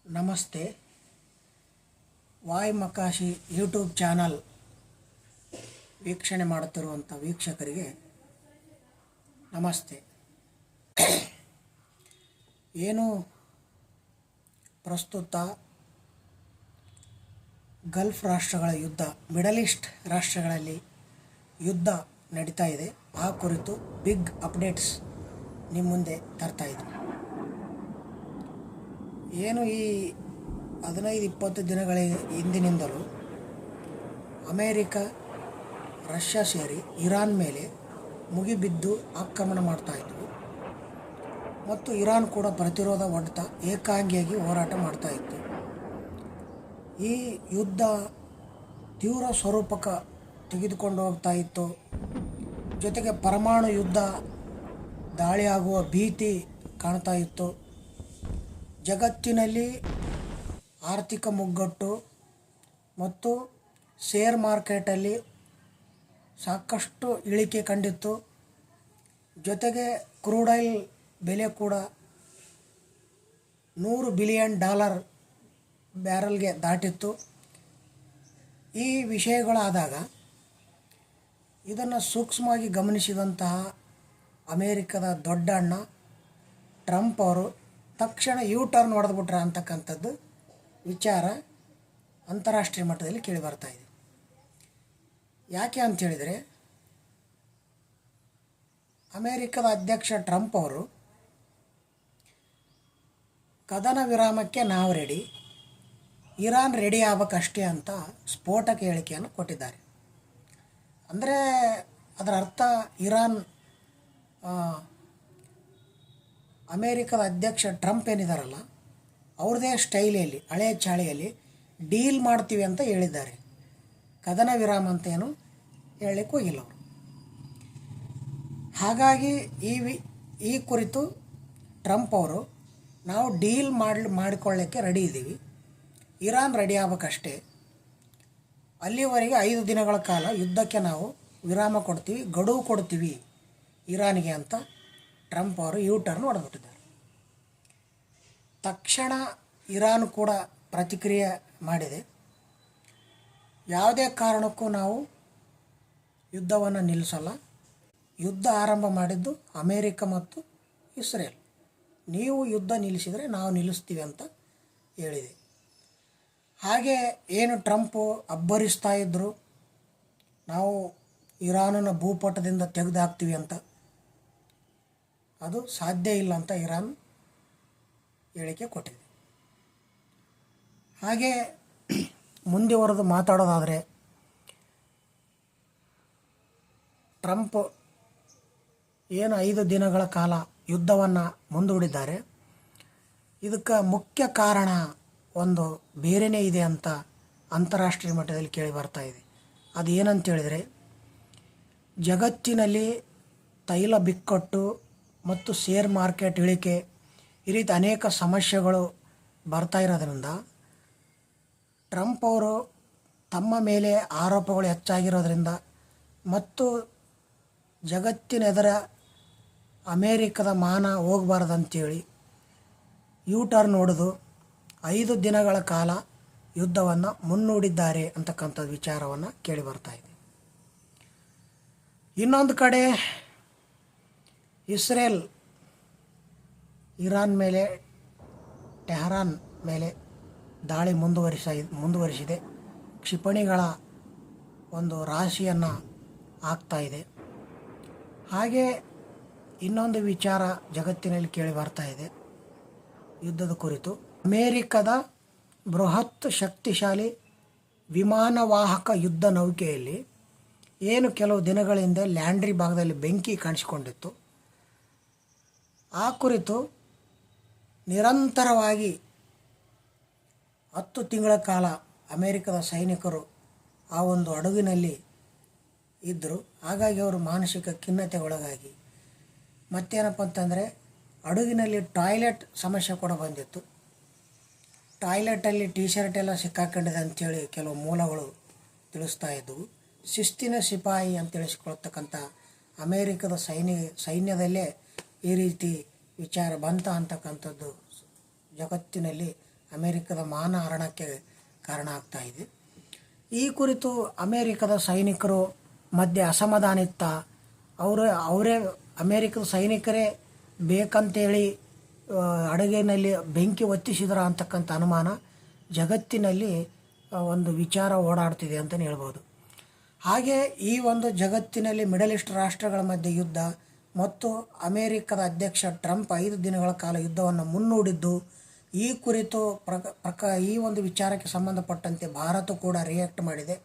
ನಮಸ್ತೆ. Y ಮಕಾಶಿ YouTube channel ವೀಕ್ಷಣೆ ಮಾಡುತ್ತಿರುವಂಥ ವೀಕ್ಷಕರಿಗೆ ನಮಸ್ತೆ. ಏನು ಪ್ರಸ್ತುತ ಗಲ್ಫ್ ರಾಷ್ಟ್ರಗಳ ಯುದ್ಧ, ಮಿಡಲ್ ಈಸ್ಟ್ ರಾಷ್ಟ್ರಗಳಲ್ಲಿ ಯುದ್ಧ ನಡೀತಾ ಇದೆ. ಆ ಕುರಿತು ಬಿಗ್ ಅಪ್ಡೇಟ್ಸ್ ನಿಮ್ಮ ಮುಂದೆ ತರ್ತಾ ಇದ್ವಿ. ಏನು ಈ 15-20 ದಿನಗಳ ಹಿಂದಿನಿಂದಲೂ ಅಮೇರಿಕ, ರಷ್ಯಾ ಸೇರಿ ಇರಾನ್ ಮೇಲೆ ಮುಗಿಬಿದ್ದು ಆಕ್ರಮಣ ಮಾಡ್ತಾಯಿದ್ವು ಮತ್ತು ಇರಾನ್ ಕೂಡ ಪ್ರತಿರೋಧ ಒಡ್ತಾ ಏಕಾಂಗಿಯಾಗಿ ಹೋರಾಟ ಮಾಡ್ತಾಯಿತ್ತು. ಈ ಯುದ್ಧ ತೀವ್ರ ಸ್ವರೂಪಕ್ಕೆ ತೆಗೆದುಕೊಂಡು ಹೋಗ್ತಾ ಇತ್ತು. ಜೊತೆಗೆ ಪರಮಾಣು ಯುದ್ಧ ದಾಳಿಯಾಗುವ ಭೀತಿ ಕಾಣ್ತಾ ಇತ್ತು. ಜಗತ್ತಿನಲ್ಲಿ ಆರ್ಥಿಕ ಮುಗ್ಗಟ್ಟು ಮತ್ತು ಶೇರ್ ಮಾರ್ಕೆಟಲ್ಲಿ ಸಾಕಷ್ಟು ಇಳಿಕೆ ಕಂಡಿತ್ತು. ಜೊತೆಗೆ ಕ್ರೂಡ್ ಆಯಿಲ್ ಬೆಲೆ ಕೂಡ $100 ಬಿಲಿಯನ್ ಬ್ಯಾರಲ್ಗೆ ದಾಟಿತ್ತು. ಈ ವಿಷಯಗಳಾದಾಗ ಇದನ್ನು ಸೂಕ್ಷ್ಮವಾಗಿ ಗಮನಿಸಿದಂತಹ ಅಮೇರಿಕದ ದೊಡ್ಡ ಅಣ್ಣ ಟ್ರಂಪ್ ಅವರು ತಕ್ಷಣ ಟರ್ನ್ ಹೊಡೆದ್ಬಿಟ್ರ ಅಂತಕ್ಕಂಥದ್ದು ವಿಚಾರ ಅಂತಾರಾಷ್ಟ್ರೀಯ ಮಟ್ಟದಲ್ಲಿ ಕೇಳಿ ಬರ್ತಾ ಇದೆ. ಯಾಕೆ ಅಂಥೇಳಿದರೆ, ಅಮೇರಿಕದ ಅಧ್ಯಕ್ಷ ಟ್ರಂಪ್ ಅವರು ಕದನ ವಿರಾಮಕ್ಕೆ ನಾವು ರೆಡಿ, ಇರಾನ್ ರೆಡಿ ಆಗಬೇಕಷ್ಟೇ ಅಂತ ಸ್ಫೋಟಕ ಹೇಳಿಕೆಯನ್ನು ಕೊಟ್ಟಿದ್ದಾರೆ. ಅಂದರೆ ಅದರ ಅರ್ಥ ಇರಾನ್ ಅಮೇರಿಕದ ಅಧ್ಯಕ್ಷ ಟ್ರಂಪ್ ಏನಿದಾರಲ್ಲ, ಅವ್ರದ್ದೇ ಸ್ಟೈಲಿಯಲ್ಲಿ, ಹಳೆಯ ಚಾಳಿಯಲ್ಲಿ ಡೀಲ್ ಮಾಡ್ತೀವಿ ಅಂತ ಹೇಳಿದ್ದಾರೆ. ಕದನ ವಿರಾಮ ಅಂತ ಏನು ಹೇಳಲಿಕ್ಕೆ ಹೋಗಿಲ್ಲ ಅವರು. ಹಾಗಾಗಿ ಈ ಕುರಿತು ಟ್ರಂಪ್ ಅವರು ನಾವು ಡೀಲ್ ಮಾಡಿಕೊಳ್ಳೋಕ್ಕೆ ರೆಡಿ ಇದ್ದೀವಿ, ಇರಾನ್ ರೆಡಿ ಆಗಬೇಕಷ್ಟೇ, ಅಲ್ಲಿವರೆಗೆ 5 ದಿನಗಳ ಕಾಲ ಯುದ್ಧಕ್ಕೆ ನಾವು ವಿರಾಮ ಕೊಡ್ತೀವಿ, ಗಡುವು ಕೊಡ್ತೀವಿ ಇರಾನಿಗೆ ಅಂತ ಟ್ರಂಪ್ ಅವರು ಟರ್ನ್ ಹೊಡೆದ್ಬಿಟ್ಟಿದ್ದಾರೆ. ತಕ್ಷಣ ಇರಾನ್ ಕೂಡ ಪ್ರತಿಕ್ರಿಯೆ ಮಾಡಿದೆ. ಯಾವುದೇ ಕಾರಣಕ್ಕೂ ನಾವು ಯುದ್ಧವನ್ನು ನಿಲ್ಲಿಸಲ್ಲ, ಯುದ್ಧ ಆರಂಭ ಮಾಡಿದ್ದು ಅಮೇರಿಕ ಮತ್ತು ಇಸ್ರೇಲ್, ನೀವು ಯುದ್ಧ ನಿಲ್ಲಿಸಿದರೆ ನಾವು ನಿಲ್ಲಿಸ್ತೀವಿ ಅಂತ ಹೇಳಿದೆ. ಹಾಗೆ ಏನು ಟ್ರಂಪು ಅಬ್ಬರಿಸ್ತಾ ಇದ್ದರು, ನಾವು ಇರಾನನ್ನು ಭೂಪಟದಿಂದ ತೆಗೆದು ಹಾಕ್ತೀವಿ ಅಂತ, ಅದು ಸಾಧ್ಯ ಇಲ್ಲ ಅಂತ ಇರಾನ್ ಹೇಳಿಕೆ ಕೊಟ್ಟಿದೆ. ಹಾಗೆ ಮುಂದುವರೆದು ಮಾತಾಡೋದಾದರೆ, ಟ್ರಂಪ್ ಏನು 5 ದಿನಗಳ ಕಾಲ ಯುದ್ಧವನ್ನು ಮುಂದೂಡಿದ್ದಾರೆ, ಇದಕ್ಕೆ ಮುಖ್ಯ ಕಾರಣ ಒಂದು ಬೇರೆಯೇ ಇದೆ ಅಂತ ಅಂತಾರಾಷ್ಟ್ರೀಯ ಮಟ್ಟದಲ್ಲಿ ಕೇಳಿ ಬರ್ತಾ ಇದೆ. ಅದು ಏನಂತೇಳಿದರೆ, ಜಗತ್ತಿನಲ್ಲಿ ತೈಲ ಬಿಕ್ಕಟ್ಟು ಮತ್ತು ಶೇರ್ ಮಾರ್ಕೆಟ್ ಇಳಿಕೆ, ಈ ರೀತಿ ಅನೇಕ ಸಮಸ್ಯೆಗಳು ಬರ್ತಾ ಇರೋದ್ರಿಂದ ಟ್ರಂಪ್ ಅವರು ತಮ್ಮ ಮೇಲೆ ಆರೋಪಗಳು ಹೆಚ್ಚಾಗಿರೋದ್ರಿಂದ ಮತ್ತು ಜಗತ್ತಿನೆದರ ಅಮೇರಿಕದ ಮಾನ ಹೋಗಬಾರ್ದಂತೇಳಿ ಟರ್ನ್ ಹೊಡೆದು 5 ದಿನಗಳ ಕಾಲ ಯುದ್ಧವನ್ನು ಮುನ್ನೂಡಿದ್ದಾರೆ ಅಂತಕ್ಕಂಥ ವಿಚಾರವನ್ನು ಕೇಳಿ ಬರ್ತಾ ಇದೆ. ಇನ್ನೊಂದು ಕಡೆ ಇಸ್ರೇಲ್ ಇರಾನ್ ಮೇಲೆ, ಟೆಹರಾನ್ ಮೇಲೆ ದಾಳಿ ಮುಂದುವರಿಸಿದೆ. ಕ್ಷಿಪಣಿಗಳ ಒಂದು ರಾಶಿಯನ್ನು ಹಾಕ್ತಾ ಇದೆ. ಹಾಗೆ ಇನ್ನೊಂದು ವಿಚಾರ ಜಗತ್ತಿನಲ್ಲಿ ಕೇಳಿ ಬರ್ತಾ ಇದೆ ಯುದ್ಧದ ಕುರಿತು. ಅಮೇರಿಕದ ಬೃಹತ್ ಶಕ್ತಿಶಾಲಿ ವಿಮಾನವಾಹಕ ಯುದ್ಧ ನೌಕೆಯಲ್ಲಿ ಏನು ಕೆಲವು ದಿನಗಳ ಹಿಂದೆ ಲ್ಯಾಂಡ್ರಿ ಭಾಗದಲ್ಲಿ ಬೆಂಕಿ ಕಾಣಿಸಿಕೊಂಡಿತ್ತು, ಆ ಕುರಿತು ನಿರಂತರವಾಗಿ 10 ತಿಂಗಳ ಕಾಲ ಅಮೇರಿಕದ ಸೈನಿಕರು ಆ ಒಂದು ಹಡಗಿನಲ್ಲಿ ಇದ್ದರು. ಹಾಗಾಗಿ ಅವರು ಮಾನಸಿಕ ಖಿನ್ನತೆಗೊಳಗಾಗಿ, ಮತ್ತೇನಪ್ಪ ಅಂತಂದರೆ ಹಡಗಿನಲ್ಲಿ ಟಾಯ್ಲೆಟ್ ಸಮಸ್ಯೆ ಕೂಡ ಬಂದಿತ್ತು. ಟಾಯ್ಲೆಟಲ್ಲಿ ಶರ್ಟ್ ಎಲ್ಲ ಸಿಕ್ಕಾಕೊಂಡಿದೆ ಅಂಥೇಳಿ ಕೆಲವು ಮೂಲಗಳು ತಿಳಿಸ್ತಾ ಇದ್ದವು. ಶಿಸ್ತಿನ ಸಿಪಾಯಿ ಅಂತ ತಿಳಿಸ್ಕೊಳ್ತಕ್ಕಂಥ ಅಮೇರಿಕದ ಸೈನ್ಯದಲ್ಲೇ ಈ ರೀತಿ ವಿಚಾರ ಬಂತ ಅಂತಕ್ಕಂಥದ್ದು ಜಗತ್ತಿನಲ್ಲಿ ಅಮೇರಿಕದ ಮಾನಹರಣಕ್ಕೆ ಕಾರಣ ಆಗ್ತಾ ಇದೆ. ಈ ಕುರಿತು ಅಮೇರಿಕದ ಸೈನಿಕರು ಮಧ್ಯೆ ಅಸಮಾಧಾನಿತ್ತ. ಅವರೇ ಅಮೇರಿಕದ ಸೈನಿಕರೇ ಬೇಕಂತೇಳಿ ಅಡುಗೆಯಲ್ಲಿ ಬೆಂಕಿ ಹೊತ್ತಿಸಿದ್ರ ಅಂತಕ್ಕಂಥ ಅನುಮಾನ ಜಗತ್ತಿನಲ್ಲಿ ಒಂದು ವಿಚಾರ ಓಡಾಡ್ತಿದೆ ಅಂತಲೇ ಹೇಳ್ಬೋದು. ಹಾಗೆ ಈ ಒಂದು ಜಗತ್ತಿನಲ್ಲಿ ಮಿಡಲ್ ಈಸ್ಟ್ ರಾಷ್ಟ್ರಗಳ ಮಧ್ಯೆ ಯುದ್ಧ ಮತ್ತು ಅಮೇರಿಕದ ಅಧ್ಯಕ್ಷ ಟ್ರಂಪ್ 5 ದಿನಗಳ ಕಾಲ ಯುದ್ಧವನ್ನು ಮುನ್ನೂಡಿದ್ದು, ಈ ಕುರಿತು ಈ ಒಂದು ವಿಚಾರಕ್ಕೆ ಸಂಬಂಧಪಟ್ಟಂತೆ ಭಾರತ ಕೂಡ ರಿಯಾಕ್ಟ್ ಮಾಡಿದೆ.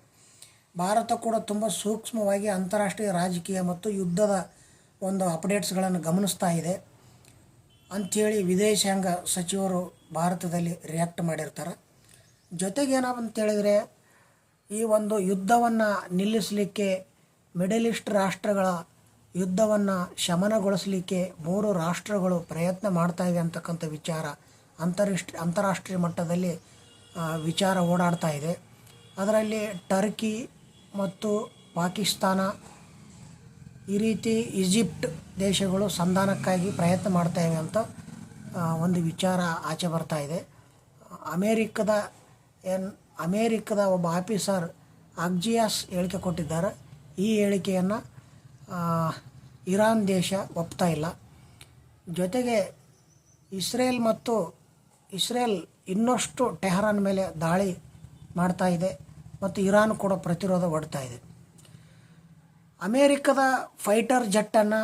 ಭಾರತ ಕೂಡ ತುಂಬ ಸೂಕ್ಷ್ಮವಾಗಿ ಅಂತಾರಾಷ್ಟ್ರೀಯ ರಾಜಕೀಯ ಮತ್ತು ಯುದ್ಧದ ಒಂದು ಅಪ್ಡೇಟ್ಸ್ಗಳನ್ನು ಗಮನಿಸ್ತಾ ಇದೆ ಅಂಥೇಳಿ ವಿದೇಶಾಂಗ ಸಚಿವರು ಭಾರತದಲ್ಲಿ ರಿಯಾಕ್ಟ್ ಮಾಡಿರ್ತಾರೆ. ಜೊತೆಗೆ ಏನಂತೇಳಿದರೆ, ಈ ಒಂದು ಯುದ್ಧವನ್ನು ನಿಲ್ಲಿಸಲಿಕ್ಕೆ ಮಿಡಲ್ ಈಸ್ಟ್ ರಾಷ್ಟ್ರಗಳ ಯುದ್ಧವನ್ನು ಶಮನಗೊಳಿಸಲಿಕ್ಕೆ 3 ರಾಷ್ಟ್ರಗಳು ಪ್ರಯತ್ನ ಮಾಡ್ತಾಯಿವೆ ಅಂತಕ್ಕಂಥ ವಿಚಾರ ಅಂತಾರಾಷ್ಟ್ರೀಯ ಮಟ್ಟದಲ್ಲಿ ವಿಚಾರ ಓಡಾಡ್ತಾ ಇದೆ. ಅದರಲ್ಲಿ ಟರ್ಕಿ ಮತ್ತು ಪಾಕಿಸ್ತಾನ, ಈ ರೀತಿ ಈಜಿಪ್ಟ್ ದೇಶಗಳು ಸಂಧಾನಕ್ಕಾಗಿ ಪ್ರಯತ್ನ ಮಾಡ್ತಾಯಿವೆ ಅಂತ ಒಂದು ವಿಚಾರ ಆಚೆ ಬರ್ತಾ ಇದೆ. ಅಮೇರಿಕದ ಒಬ್ಬ ಆಫೀಸರ್ ಅಕ್ಸಿಯಾಸ್ ಹೇಳಿಕೆ ಕೊಟ್ಟಿದ್ದಾರೆ. ಈ ಹೇಳಿಕೆಯನ್ನು ಇರಾನ್ ದೇಶ ಒಪ್ತಾ ಇಲ್ಲ. ಜೊತೆಗೆ ಇಸ್ರೇಲ್ ಇನ್ನಷ್ಟು ಟೆಹರಾನ್ ಮೇಲೆ ದಾಳಿ ಮಾಡ್ತಾ ಇದೆ ಮತ್ತು ಇರಾನ್ ಕೂಡ ಪ್ರತಿರೋಧ ಒಡ್ತಾ ಇದೆ. ಅಮೇರಿಕದ ಫೈಟರ್ ಜೆಟ್ಟನ್ನು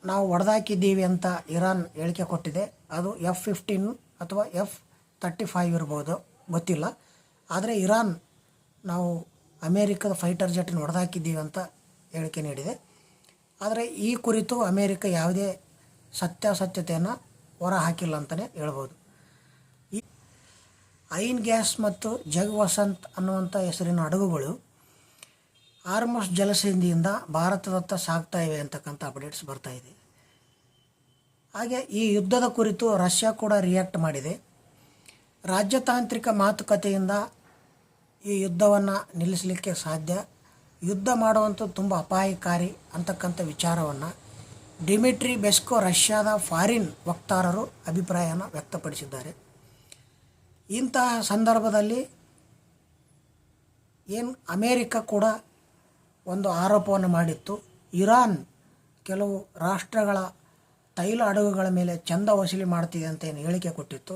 ನಾವು ಹೊಡೆದಾಕಿದ್ದೀವಿ ಅಂತ ಇರಾನ್ ಹೇಳಿಕೆ ಕೊಟ್ಟಿದೆ. ಅದು F-15 ಅಥವಾ F-35 ಇರ್ಬೋದು, ಗೊತ್ತಿಲ್ಲ. ಆದರೆ ಇರಾನ್ ನಾವು ಅಮೇರಿಕದ ಫೈಟರ್ ಜೆಟ್ಟನ್ನು ಹೊಡೆದಾಕಿದ್ದೀವಿ ಅಂತ ಹೇಳಿಕೆ ನೀಡಿದೆ. ಆದರೆ ಈ ಕುರಿತು ಅಮೇರಿಕ ಯಾವುದೇ ಸತ್ಯಾಸತ್ಯತೆಯನ್ನು ಹೊರ ಹಾಕಿಲ್ಲ ಅಂತಲೇ ಹೇಳ್ಬೋದು. ಈ ಐನ್ ಗ್ಯಾಸ್ ಮತ್ತು ಜಗ್ ವಸಂತ್ ಅನ್ನುವಂಥ ಹೆಸರಿನ ಹಡಗುಗಳು ಹಾರ್ಮುಜ್ ಜಲಸಂಧಿಯಿಂದ ಭಾರತದತ್ತ ಸಾಗ್ತಾ ಇವೆ ಅಂತಕ್ಕಂಥ ಅಪ್ಡೇಟ್ಸ್ ಬರ್ತಾ ಇದೆ. ಹಾಗೆ ಈ ಯುದ್ಧದ ಕುರಿತು ರಷ್ಯಾ ಕೂಡ ರಿಯಾಕ್ಟ್ ಮಾಡಿದೆ. ರಾಜತಾಂತ್ರಿಕ ಮಾತುಕತೆಯಿಂದ ಈ ಯುದ್ಧವನ್ನು ನಿಲ್ಲಿಸಲಿಕ್ಕೆ ಸಾಧ್ಯ, ಯುದ್ಧ ಮಾಡುವಂಥದ್ದು ತುಂಬ ಅಪಾಯಕಾರಿ ಅಂತಕ್ಕಂಥ ವಿಚಾರವನ್ನು ಡಿಮಿಟ್ರಿ ಪೆಸ್ಕೋವ್ ರಷ್ಯಾದ ಫಾರಿನ್ ವಕ್ತಾರರು ಅಭಿಪ್ರಾಯನ ವ್ಯಕ್ತಪಡಿಸಿದ್ದಾರೆ. ಇಂತಹ ಸಂದರ್ಭದಲ್ಲಿ ಅಮೇರಿಕ ಕೂಡ ಒಂದು ಆರೋಪವನ್ನು ಮಾಡಿತ್ತು. ಇರಾನ್ ಕೆಲವು ರಾಷ್ಟ್ರಗಳ ತೈಲ ಹಡಗುಗಳ ಮೇಲೆ ಚಂದ ವಸೂಲಿ ಮಾಡ್ತಿದೆ ಅಂತ ಏನು ಹೇಳಿಕೆ ಕೊಟ್ಟಿತ್ತು.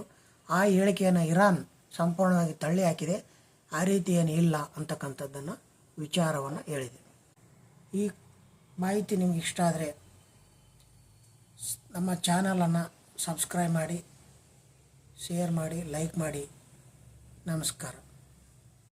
ಆ ಹೇಳಿಕೆಯನ್ನು ಇರಾನ್ ಸಂಪೂರ್ಣವಾಗಿ ತಳ್ಳಿ ಹಾಕಿದೆ. ಆ ರೀತಿ ಏನು ಇಲ್ಲ ಅಂತಕ್ಕಂಥದ್ದನ್ನು ವಿಚಾರವನ್ನು ಹೇಳಿದೆ. ಈ ಮಾಹಿತಿ ನಿಮಗೆ ಇಷ್ಟ ಆದರೆ ನಮ್ಮ ಚಾನಲನ್ನು ಸಬ್ಸ್ಕ್ರೈಬ್ ಮಾಡಿ, ಶೇರ್ ಮಾಡಿ, ಲೈಕ್ ಮಾಡಿ. ನಮಸ್ಕಾರ.